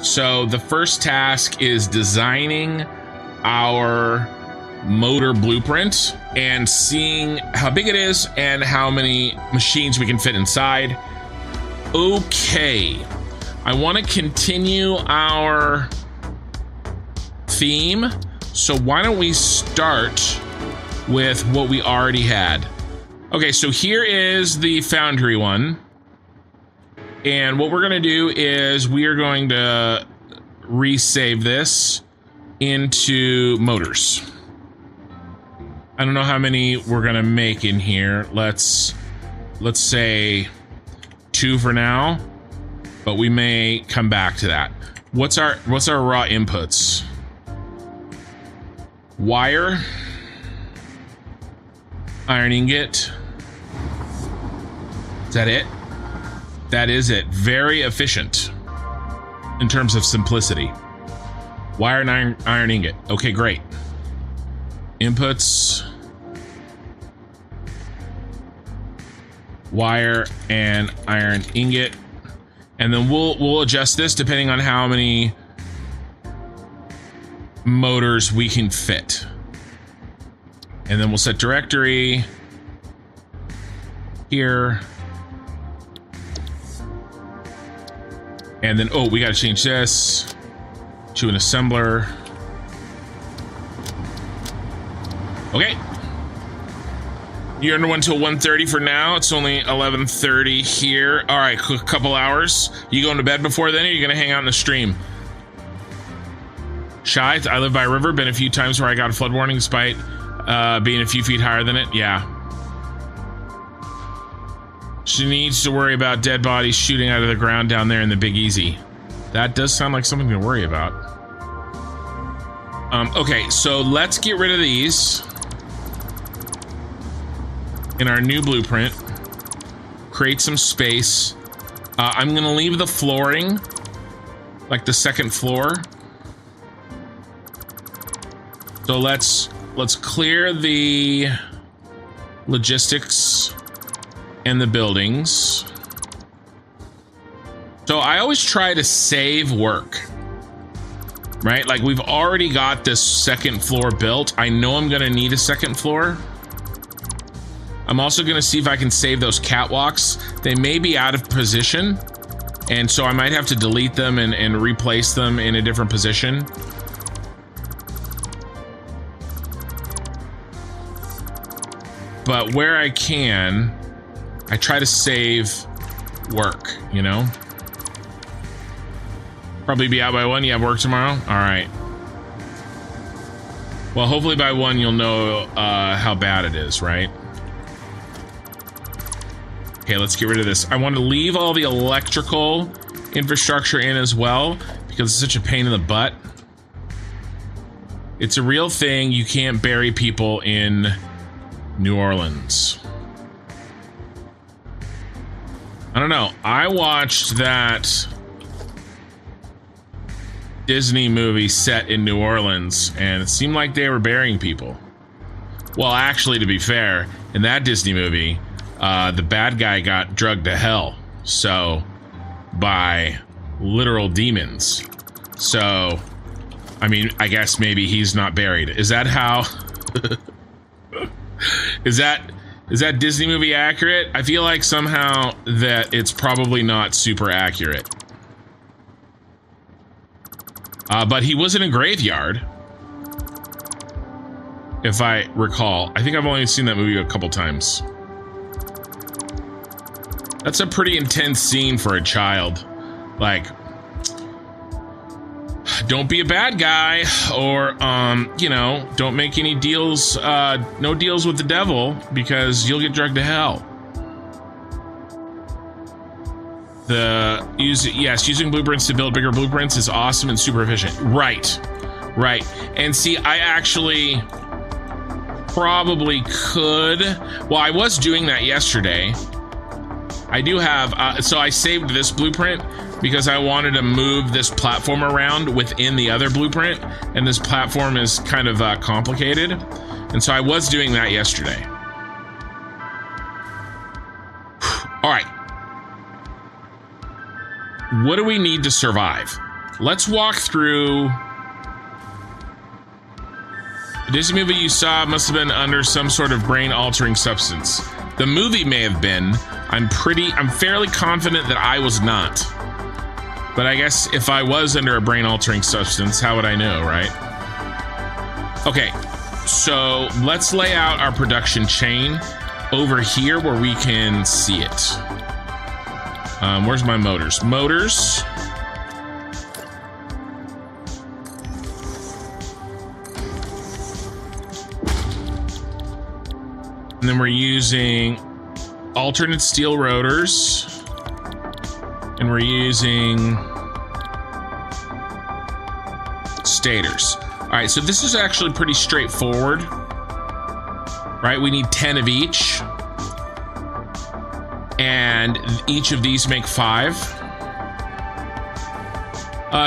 So the first task is designing our motor blueprint and seeing how big it is and how many machines we can fit inside. Okay, I want to continue our theme, so why don't we start with what we already had. Okay, so here is the foundry one, and what we're going to do is we are going to resave this into motors. I don't know how many we're gonna make in here. Let's say 2 for now, but we may come back to that. What's our raw inputs? Wire, iron ingot. Is that it? That is it. Very efficient in terms of simplicity. Wire and iron ingot. Okay, great. Inputs, wire and iron ingot, and then we'll adjust this depending on how many motors we can fit. And then we'll set directory here, and then we got to change this to an assembler. Okay. You're under 1 till 1:30 for now. It's only 11:30 here. All right, a couple hours. You going to bed before then, or are you gonna hang out in the stream? Shy, I live by a river. Been a few times where I got a flood warning despite being a few feet higher than it. Yeah. She needs to worry about dead bodies shooting out of the ground down there in the Big Easy. That does sound like something to worry about. Okay, so let's get rid of these. In our new blueprint, create some space. I'm gonna leave the flooring, like the second floor. So let's clear the logistics and the buildings. So I always try to save work, right? Like we've already got this second floor built. I know I'm gonna need a second floor. I'm also gonna see if I can save those catwalks. They may be out of position, and so I might have to delete them and replace them in a different position. But where I can, I try to save work, you know? Probably be out by 1. You have work tomorrow? All right. Well, hopefully by 1 you'll know how bad it is, right? Okay, let's get rid of this. I want to leave all the electrical infrastructure in as well because it's such a pain in the butt. It's a real thing. You can't bury people in New Orleans. I don't know. I watched that Disney movie set in New Orleans and it seemed like they were burying people. Well, actually, to be fair, in that Disney movie, the bad guy got drugged to hell, so by literal demons. So, I mean, I guess maybe he's not buried. Is that how? is that Disney movie accurate? I feel like somehow that it's probably not super accurate. But he was in a graveyard, if I recall. I think I've only seen that movie a couple times. That's a pretty intense scene for a child. Like, don't be a bad guy, or, you know, don't make any deals, no deals with the devil, because you'll get dragged to hell. Using blueprints to build bigger blueprints is awesome and super efficient. Right. And see, I actually probably could. Well, I was doing that yesterday. I do have, so I saved this blueprint because I wanted to move this platform around within the other blueprint, and this platform is kind of complicated, and so I was doing that yesterday. All right. What do we need to survive? let's walk through. The Disney movie you saw must have been under some sort of brain-altering substance. The movie may have been. I'm fairly confident that I was not. But I guess if I was under a brain-altering substance, how would I know, right? Okay, so let's lay out our production chain over here where we can see it. Where's my motors? Motors. And then we're using alternate steel rotors. And we're using stators. All right, so this is actually pretty straightforward. Right, we need 10 of each. And each of these make 5.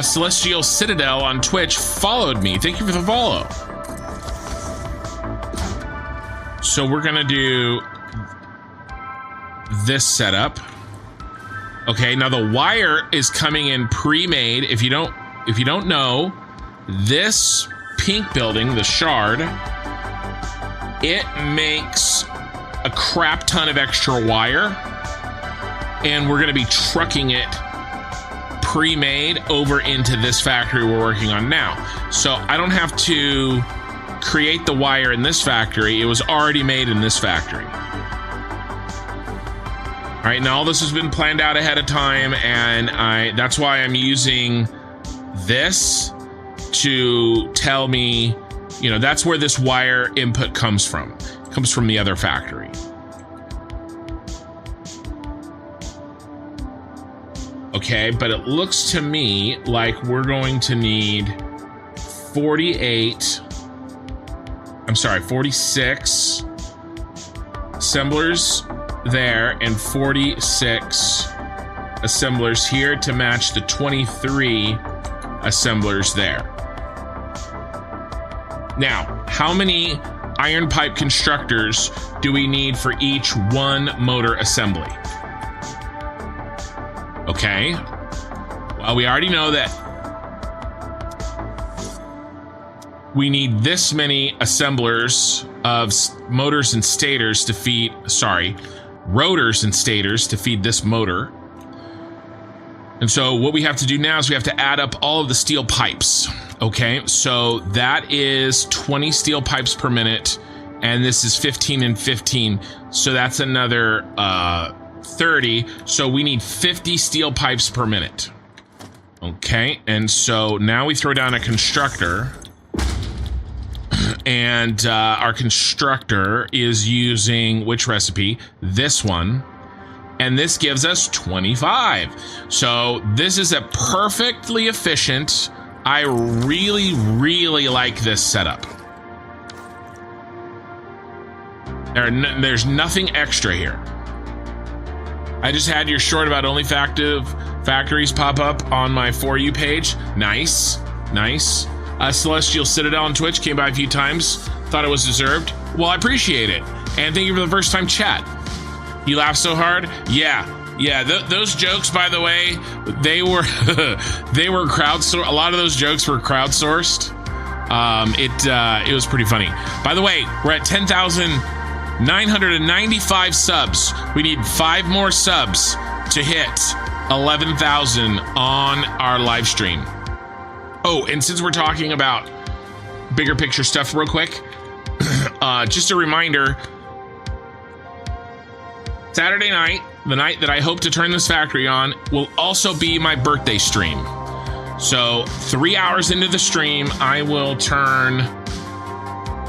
Celestial Citadel on Twitch followed me. Thank you for the follow. So we're gonna do this setup. Okay, now the wire is coming in pre-made. If you don't know, this pink building, the shard, it makes a crap ton of extra wire, and we're gonna be trucking it pre-made over into this factory we're working on now. So I don't have to create the wire in this factory. It was already made in this factory. All right, now all this has been planned out ahead of time, and that's why I'm using this to tell me, you know, that's where this wire input comes from. It comes from the other factory. Okay, but it looks to me like we're going to need 46 assemblers there and 46 assemblers here to match the 23 assemblers there. Now, how many iron pipe constructors do we need for each one motor assembly? Okay, well, we already know that we need this many assemblers of motors and stators to feed, rotors and stators to feed this motor. And so what we have to do now is we have to add up all of the steel pipes. Okay, so that is 20 steel pipes per minute, and this is 15 and 15. So that's another 30. So we need 50 steel pipes per minute. Okay, and so now we throw down a constructor. And our constructor is using which recipe? This one. And this gives us 25. So this is a perfectly efficient. I really, really like this setup. There's nothing extra here. I just had your short about only factories pop up on my For You page. Nice, nice. Celestial Citadel on Twitch came by a few times. Thought it was deserved. Well, I appreciate it. And thank you for the first time chat. You laugh so hard? Yeah. Those jokes, by the way, they were they were crowdsourced. A lot of those jokes were crowdsourced. It was pretty funny. By the way, we're at 10,995 subs. We need 5 more subs to hit 11,000 on our live stream. Oh, and since we're talking about bigger picture stuff real quick, just a reminder, Saturday night, the night that I hope to turn this factory on, will also be my birthday stream. So 3 hours into the stream, I will turn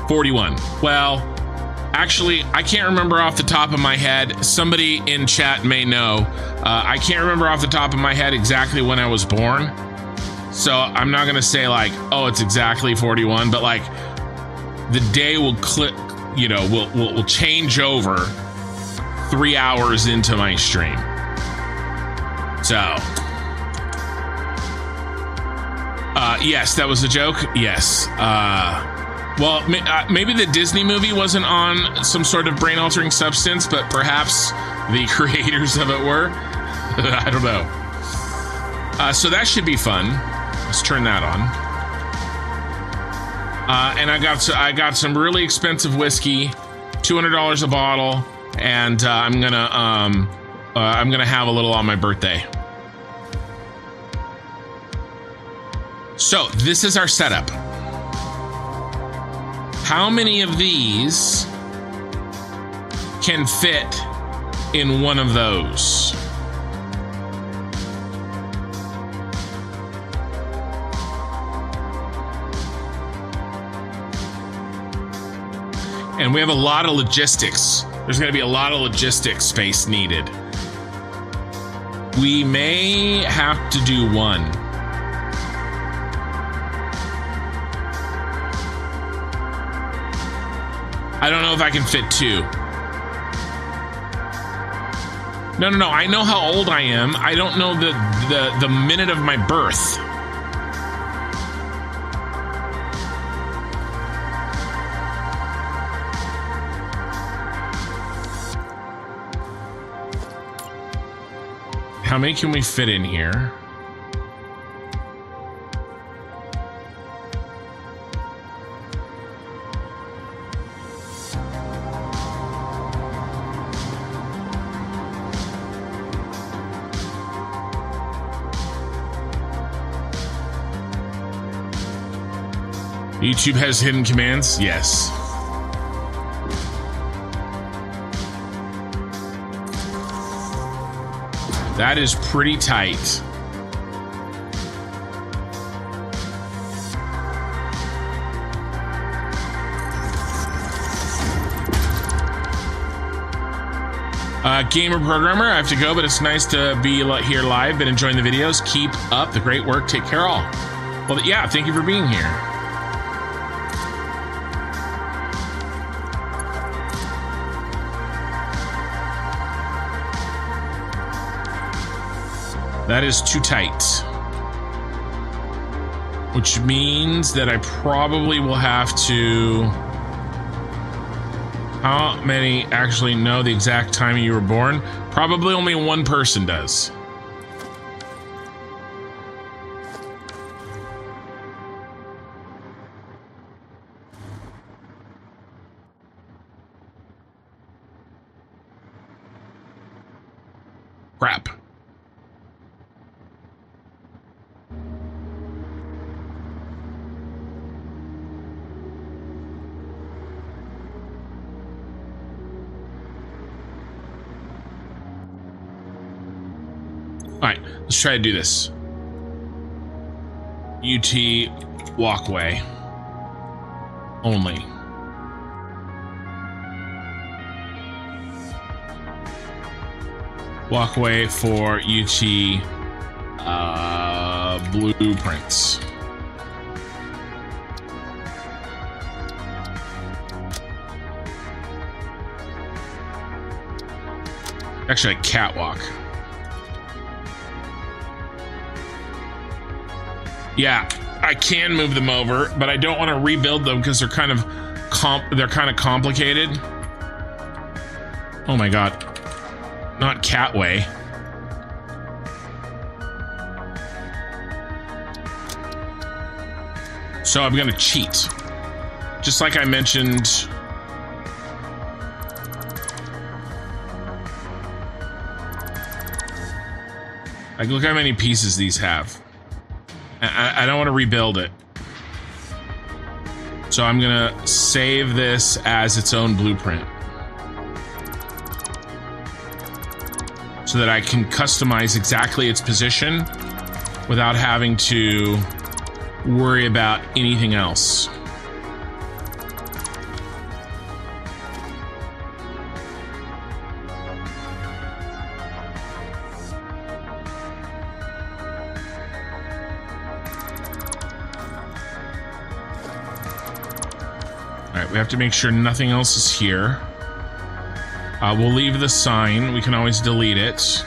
41. Well, actually, I can't remember off the top of my head. Somebody in chat may know. I can't remember off the top of my head exactly when I was born. So I'm not gonna say like, oh, it's exactly 41, but like the day will click, you know, will change over 3 hours into my stream. So, yes, that was a joke. Yes. Well, maybe the Disney movie wasn't on some sort of brain-altering substance, but perhaps the creators of it were. I don't know. So that should be fun. Let's turn that on. And I got some really expensive whiskey, $200 a bottle, and I'm gonna have a little on my birthday. So this is our setup. How many of these can fit in one of those? And we have a lot of logistics. There's going to be a lot of logistics space needed. We may have to do one. I don't know if I can fit two. No. I know how old I am. I don't know the minute of my birth. How many can we fit in here? YouTube has hidden commands? Yes. That is pretty tight. Gamer programmer, I have to go, but it's nice to be here live. Been enjoying the videos. Keep up the great work. Take care all. Well, yeah, thank you for being here. That is too tight. Which means that I probably will have to... How many actually know the exact time you were born? Probably only one person does. Crap. All right, let's try to do this. UT walkway only. Walkway for UT blueprints. Actually, a catwalk. Yeah, I can move them over, but I don't want to rebuild them because they're kind of complicated. Oh my god. Not catway. So I'm gonna cheat. Just like I mentioned. Like, look how many pieces these have. I don't want to rebuild it. So I'm gonna save this as its own blueprint. So that I can customize exactly its position without having to worry about anything else. We have to make sure nothing else is here. We'll leave the sign. We can always delete it.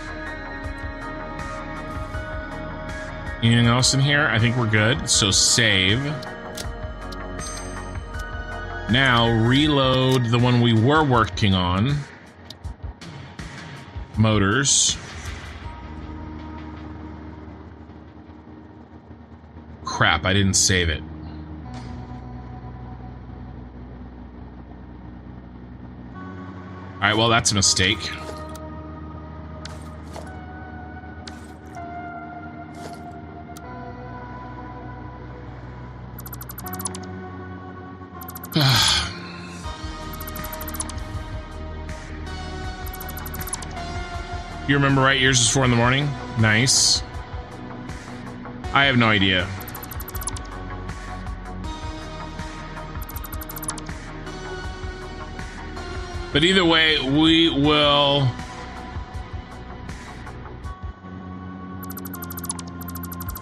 Anything else in here? I think we're good. So save. Now reload the one we were working on. Motors. Crap, I didn't save it. All right, well, that's a mistake. You remember right? Yours is 4 in the morning? Nice. I have no idea. But either way, we will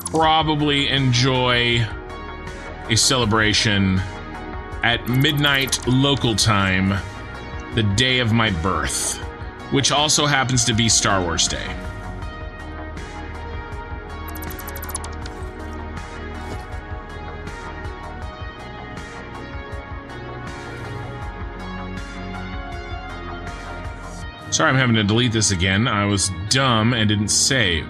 probably enjoy a celebration at midnight local time, the day of my birth, which also happens to be Star Wars Day. Sorry, I'm having to delete this again. I was dumb and didn't save.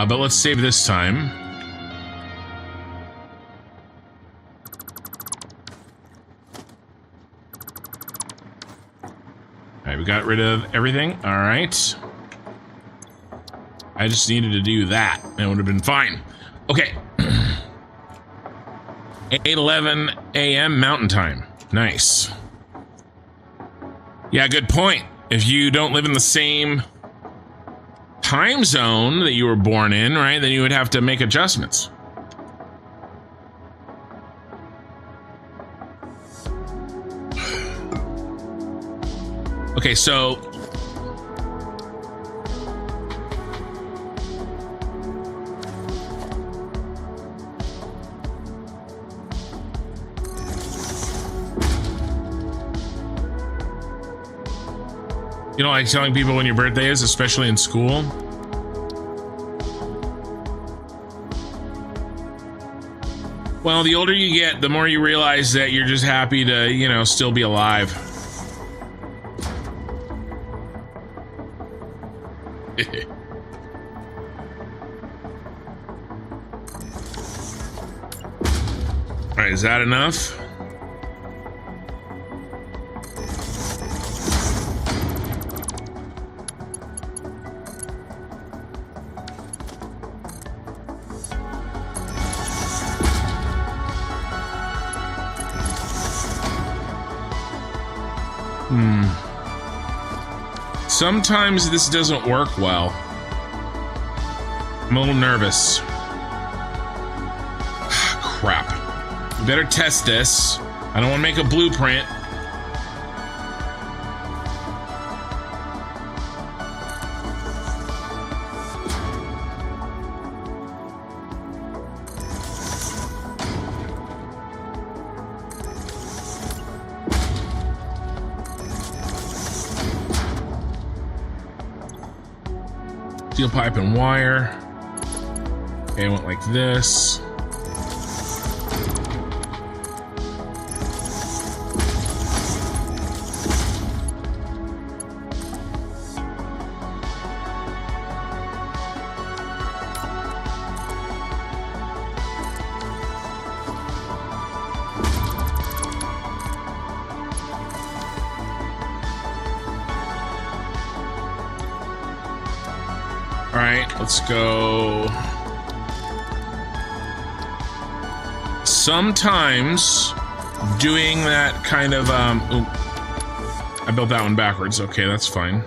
But let's save this time. Alright, we got rid of everything. Alright. I just needed to do that, and it would have been fine. Okay. 8:11 a.m. Mountain Time. Nice. Yeah, good point. If you don't live in the same time zone that you were born in, right, then you would have to make adjustments. Okay, so you know, like telling people when your birthday is, especially in school. Well, the older you get, the more you realize that you're just happy to, you know, still be alive. All right, is that enough? Sometimes this doesn't work well. I'm a little nervous. Crap. We better test this. I don't want to make a blueprint. Steel pipe and wire. Okay, I went like this. Let's go. Sometimes doing that kind of I built that one backwards. Okay, that's fine.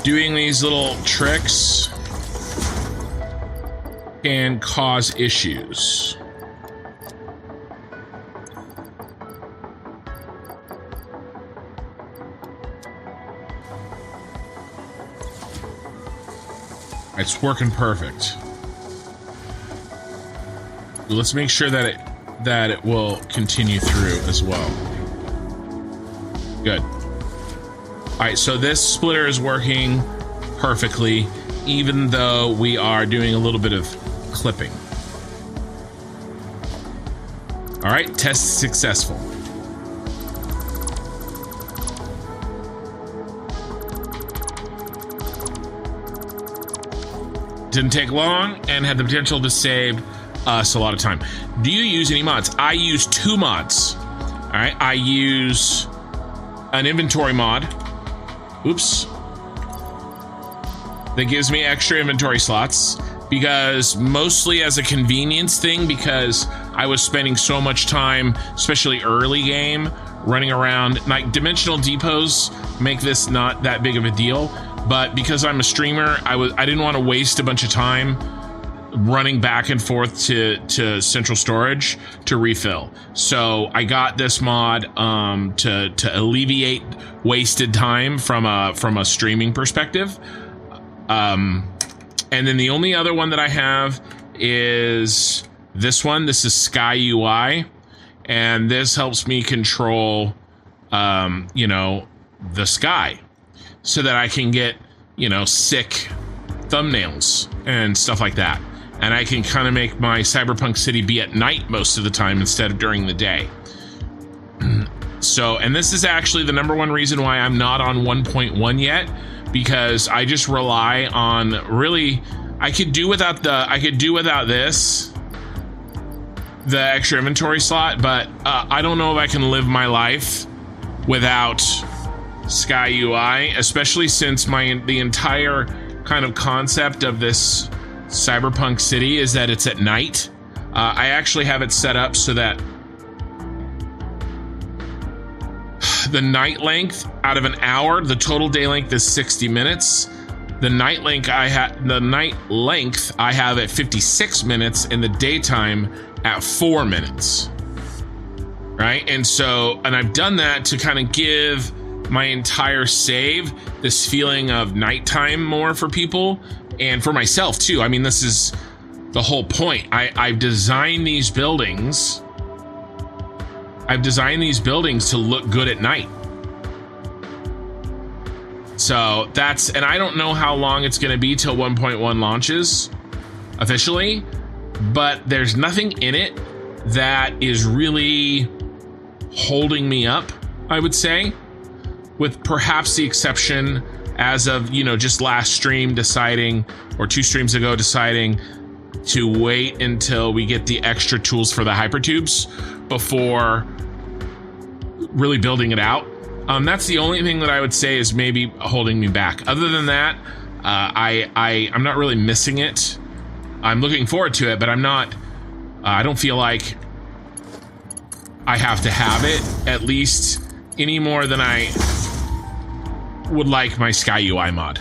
Doing these little tricks can cause issues. It's working perfect. Let's make sure that it will continue through as well. Good. All right, so this splitter is working perfectly. even though we are doing a little bit of clipping. All right, test successful. Didn't take long and had the potential to save us a lot of time. Do you use any mods? I use 2 mods. All right, I use an inventory mod. Oops. That gives me extra inventory slots, because mostly as a convenience thing, because I was spending so much time, especially early game, running around. Like, dimensional depots make this not that big of a deal, but because I'm a streamer, I didn't want to waste a bunch of time running back and forth to central storage to refill. So I got this mod to alleviate wasted time from a streaming perspective. And then the only other one that I have is this one. This is Sky UI, and this helps me control, you know, the sky, so that I can get, you know, sick thumbnails and stuff like that. And I can kind of make my cyberpunk city be at night most of the time instead of during the day. So, and this is actually the #1 reason why I'm not on 1.1 yet, because I just rely on, really, I could do without this, the extra inventory slot, but I don't know if I can live my life without Sky UI, especially since the entire kind of concept of this cyberpunk city is that it's at night. I actually have it set up so that the night length out of an hour, the total day length is 60 minutes. The night length I have at 56 minutes, and the daytime at 4 minutes. Right? And so, and I've done that to kind of give my entire save this feeling of nighttime more for people, and for myself too. I mean, this is the whole point. I've designed these buildings. I've designed these buildings to look good at night. So that's, and I don't know how long it's going to be till 1.1 launches officially, but there's nothing in it that is really holding me up, I would say, with perhaps the exception as of, you know, just last stream deciding, or 2 streams ago deciding to wait until we get the extra tools for the hypertubes before really building it out. That's the only thing that I would say is maybe holding me back. Other than that, I'm not really missing it. I'm looking forward to it, but I'm not, I don't feel like I have to have it, at least any more than I would like my Sky UI mod.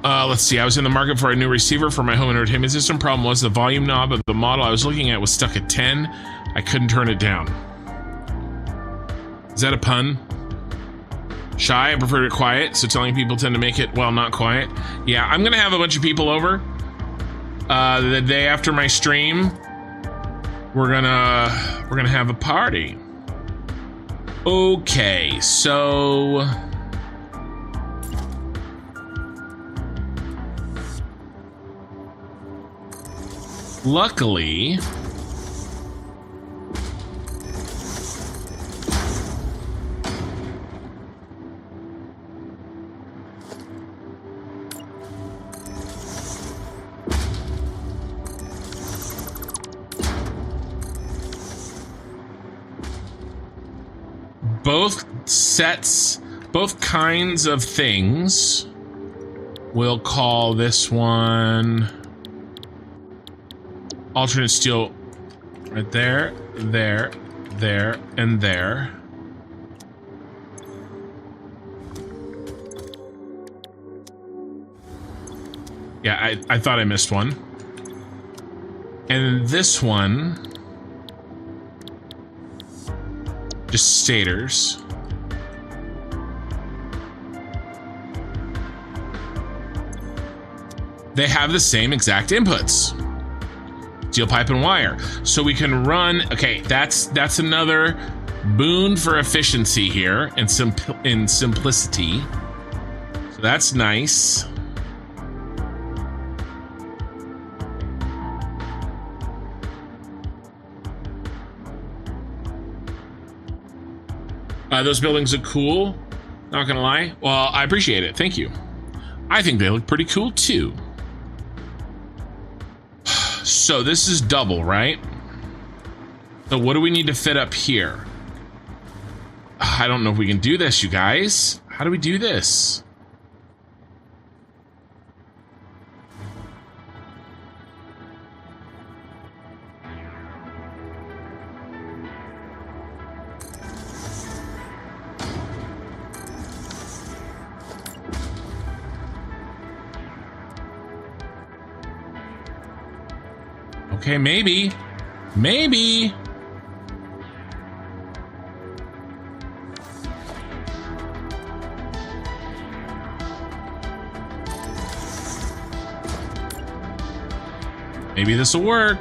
Let's see. I was in the market for a new receiver for my home entertainment system. Problem was the volume knob of the model I was looking at was stuck at 10. I couldn't turn it down. Is that a pun? Shy, I prefer it quiet, so telling people tend to make it, well, not quiet. Yeah, I'm gonna have a bunch of people over the day after my stream. We're gonna have a party. Okay, so luckily both sets, both kinds of things, we'll call this one alternate steel right there, there, there, and there. Yeah, I thought I missed one. And this one, just stators. They have the same exact inputs. Steel pipe and wire. So we can run, okay, that's another boon for efficiency here and simplicity. So that's nice. Those buildings look cool. Not gonna lie. Well, I appreciate it. Thank you. I think they look pretty cool too. So this is double, right? So what do we need to fit up here? I don't know if we can do this, you guys. How do we do this? Okay, maybe. Maybe. Maybe this will work.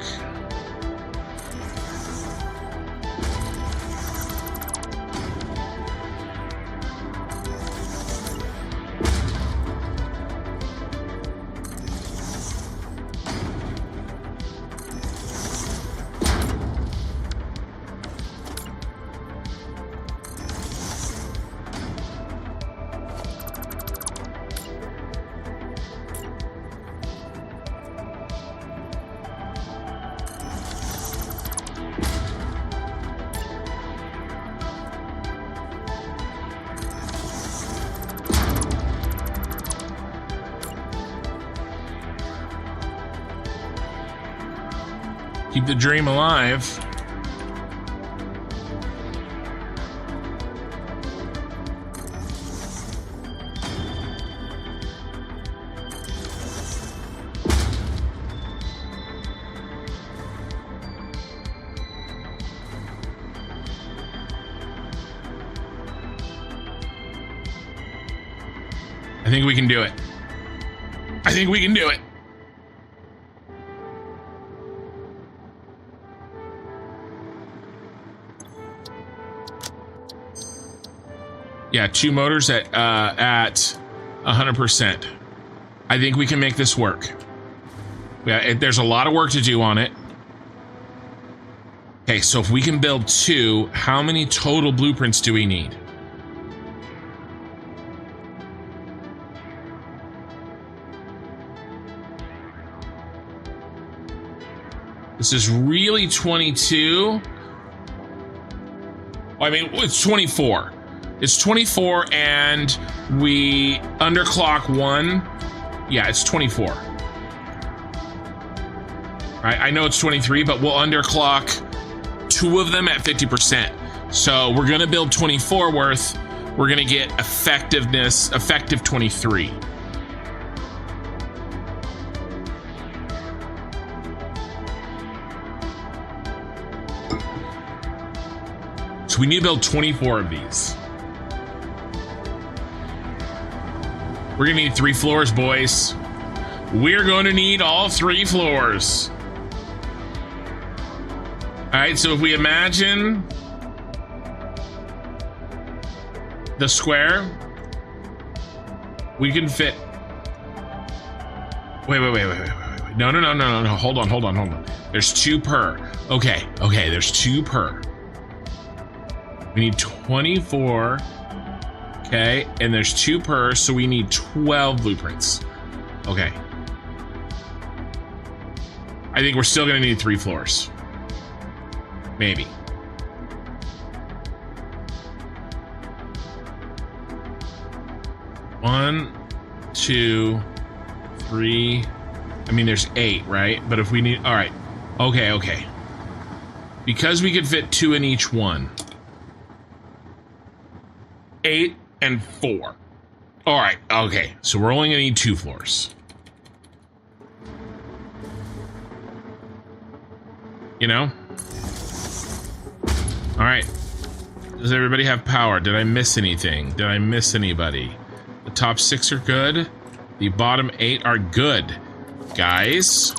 Keep the dream alive. I think we can do it. I think we can do it. Yeah, 2 motors at 100%. I think we can make this work. Yeah, there's a lot of work to do on it. Okay, so if we can build 2, how many total blueprints do we need? This is really 22. I mean, it's 24. It's 24 and we underclock 1. Yeah, it's 24. Right, I know it's 23, but we'll underclock 2 of them at 50%. So we're gonna build 24 worth. We're gonna get effective 23. So we need to build 24 of these. We're gonna need 3 floors, boys. We're gonna need all 3 floors. All right, so if we imagine the square, we can fit. Wait. No. Hold on. There's 2 per. Okay, there's 2 per. We need 24. Okay, and there's 2 per, so we need 12 blueprints. Okay. I think we're still gonna need 3 floors. Maybe. One, 2, 3. I mean, there's 8, right? But if we need, all right. Okay. Because we could fit 2 in each one. 8 and 4. All right, okay. So we're only gonna need 2 floors. You know? All right. Does everybody have power? Did I miss anything? Did I miss anybody? The top 6 are good. The bottom 8 are good. Guys,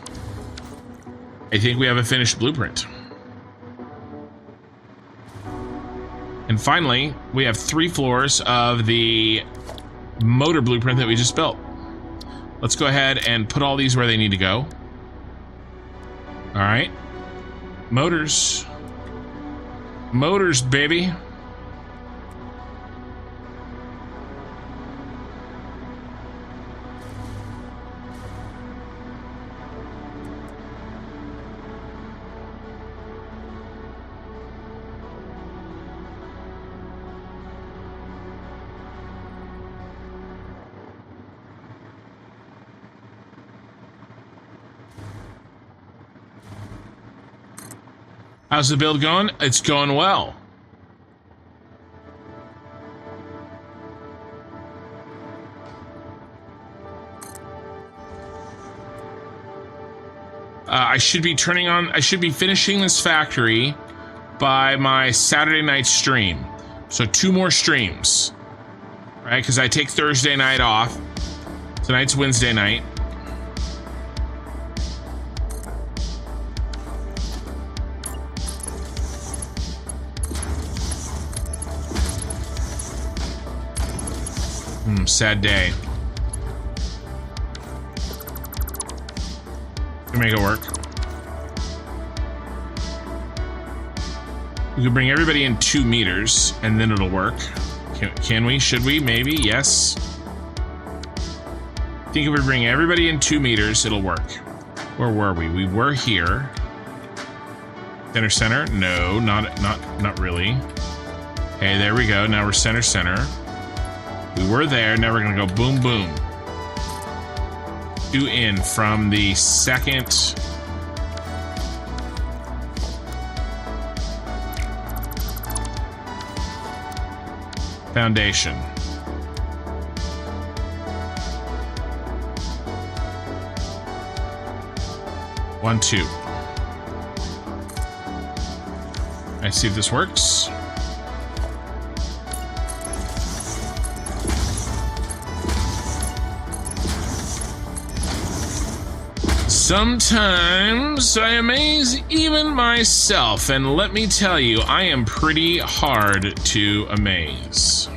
I think we have a finished blueprint. And finally, we have 3 floors of the motor blueprint that we just built. Let's go ahead and put all these where they need to go. All right. Motors. Motors, baby. How's the build going? It's going well. I should be finishing this factory by my Saturday night stream. So 2 more streams, right? Because I take Thursday night off. Tonight's Wednesday night. Sad day. We can make it work. We could bring everybody in 2 meters, and then it'll work. Can we? Should we? Maybe? Yes. I think if we bring everybody in 2 meters, it'll work. Where were we? We were here. Center. No, not really. Okay, there we go. Now we're center. We were there, now we're gonna go boom, boom. 2 in from the second. Foundation. One, 2. Let's see if this works. Sometimes I amaze even myself, and let me tell you, I am pretty hard to amaze.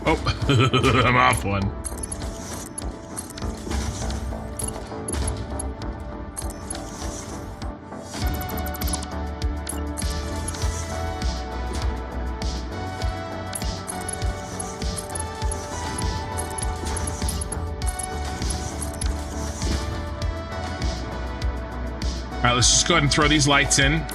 Oh, I'm off one. All right, let's just go ahead and throw these lights in.